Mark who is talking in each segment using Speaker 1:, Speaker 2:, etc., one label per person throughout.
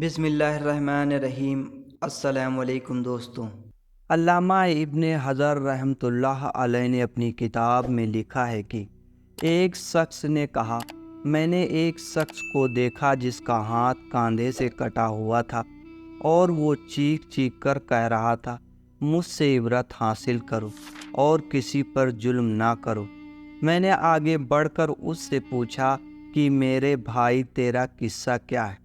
Speaker 1: بسم اللہ الرحمن الرحیم۔ السلام علیکم دوستوں۔
Speaker 2: علامہ ابن حجر رحمۃ اللہ علیہ نے اپنی کتاب میں لکھا ہے کہ ایک شخص نے کہا، میں نے ایک شخص کو دیکھا جس کا ہاتھ کاندھے سے کٹا ہوا تھا اور وہ چیخ چیخ کر کہہ رہا تھا، مجھ سے عبرت حاصل کرو اور کسی پر ظلم نہ کرو۔ میں نے آگے بڑھ کر اس سے پوچھا کہ میرے بھائی تیرا قصہ کیا ہے؟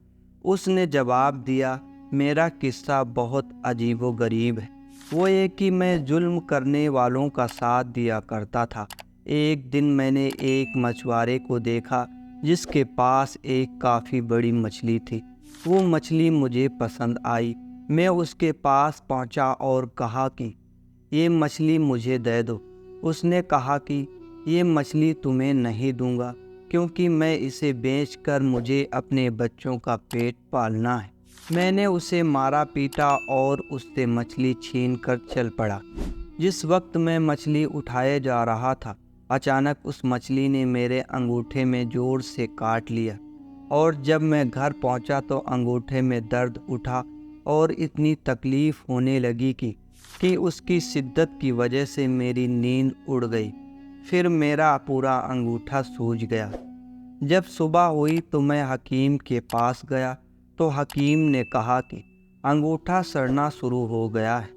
Speaker 2: اس نے جواب دیا، میرا قصہ بہت عجیب و غریب ہے۔ وہ یہ کہ میں ظلم کرنے والوں کا ساتھ دیا کرتا تھا۔ ایک دن میں نے ایک مچھوارے کو دیکھا جس کے پاس ایک کافی بڑی مچھلی تھی۔ وہ مچھلی مجھے پسند آئی۔ میں اس کے پاس پہنچا اور کہا کہ یہ مچھلی مجھے دے دو۔ اس نے کہا کہ یہ مچھلی تمہیں نہیں دوں گا کیونکہ میں اسے بیچ کر مجھے اپنے بچوں کا پیٹ پالنا ہے۔ میں نے اسے مارا پیٹا اور اس سے مچھلی چھین کر چل پڑا۔ جس وقت میں مچھلی اٹھائے جا رہا تھا، اچانک اس مچھلی نے میرے انگوٹھے میں زور سے کاٹ لیا، اور جب میں گھر پہنچا تو انگوٹھے میں درد اٹھا اور اتنی تکلیف ہونے لگی کہ اس کی شدت کی وجہ سے میری نیند اڑ گئی۔ پھر میرا پورا انگوٹھا سوج گیا۔ جب صبح ہوئی تو میں حکیم کے پاس گیا تو حکیم نے کہا کہ انگوٹھا سڑنا شروع ہو گیا ہے،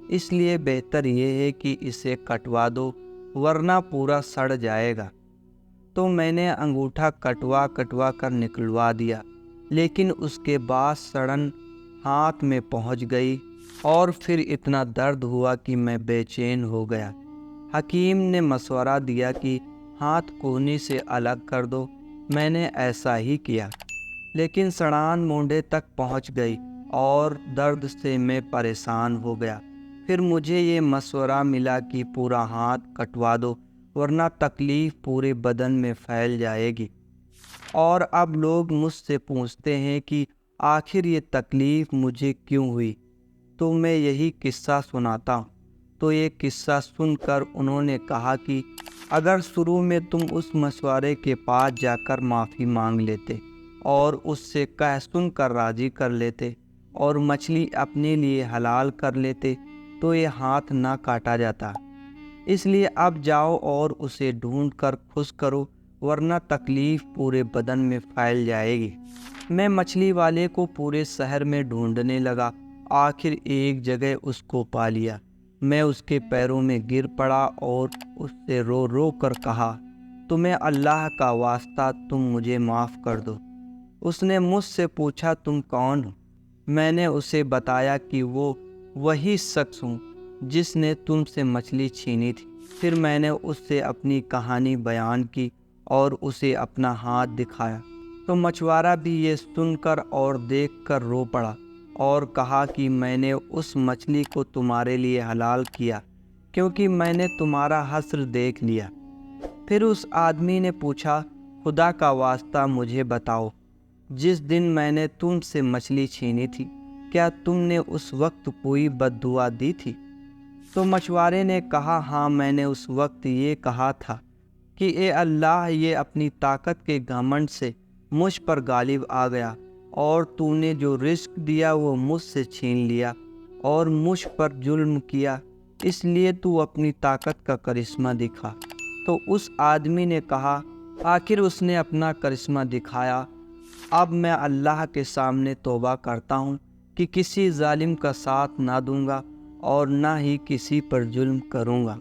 Speaker 2: اس لیے بہتر یہ ہے کہ اسے کٹوا دو ورنہ پورا سڑ جائے گا۔ تو میں نے انگوٹھا کٹوا کر نکلوا دیا، لیکن اس کے بعد سڑن ہاتھ میں پہنچ گئی اور پھر اتنا درد ہوا کہ میں بے چین ہو گیا۔ حکیم نے مشورہ دیا کہ ہاتھ کونی سے الگ کر دو۔ میں نے ایسا ہی کیا، لیکن سڑان مونڈے تک پہنچ گئی اور درد سے میں پریشان ہو گیا۔ پھر مجھے یہ مشورہ ملا کہ پورا ہاتھ کٹوا دو ورنہ تکلیف پورے بدن میں پھیل جائے گی۔ اور اب لوگ مجھ سے پوچھتے ہیں کہ آخر یہ تکلیف مجھے کیوں ہوئی، تو میں یہی قصہ سناتا ہوں۔ تو یہ قصہ سن کر انہوں نے کہا کہ اگر شروع میں تم اس مشورے کے پاس جا کر معافی مانگ لیتے اور اس سے کہہ سن کر راضی کر لیتے اور مچھلی اپنے لیے حلال کر لیتے تو یہ ہاتھ نہ کاٹا جاتا۔ اس لیے اب جاؤ اور اسے ڈھونڈ کر خوش کرو ورنہ تکلیف پورے بدن میں پھیل جائے گی۔ میں مچھلی والے کو پورے شہر میں ڈھونڈنے لگا، آخر ایک جگہ اس کو پا لیا۔ میں اس کے پیروں میں گر پڑا اور اس سے رو رو کر کہا، تمہیں اللہ کا واسطہ تم مجھے معاف کر دو۔ اس نے مجھ سے پوچھا، تم کون ہو؟ میں نے اسے بتایا کہ وہی شخص ہوں جس نے تم سے مچھلی چھینی تھی۔ پھر میں نے اس سے اپنی کہانی بیان کی اور اسے اپنا ہاتھ دکھایا تو مچھوارا بھی یہ سن کر اور دیکھ کر رو پڑا اور کہا کہ میں نے اس مچھلی کو تمہارے لیے حلال کیا کیونکہ میں نے تمہارا حسر دیکھ لیا۔ پھر اس آدمی نے پوچھا، خدا کا واسطہ مجھے بتاؤ، جس دن میں نے تم سے مچھلی چھینی تھی کیا تم نے اس وقت کوئی بد دعا دی تھی؟ تو مچھوارے نے کہا، ہاں، میں نے اس وقت یہ کہا تھا کہ اے اللہ، یہ اپنی طاقت کے گھمنڈ سے مجھ پر غالب آ گیا اور تو نے جو رزق دیا وہ مجھ سے چھین لیا اور مجھ پر ظلم کیا، اس لیے تو اپنی طاقت کا کرشمہ دکھا۔ تو اس آدمی نے کہا، آخر اس نے اپنا کرشمہ دکھایا۔ اب میں اللہ کے سامنے توبہ کرتا ہوں کہ کسی ظالم کا ساتھ نہ دوں گا اور نہ ہی کسی پر ظلم کروں گا۔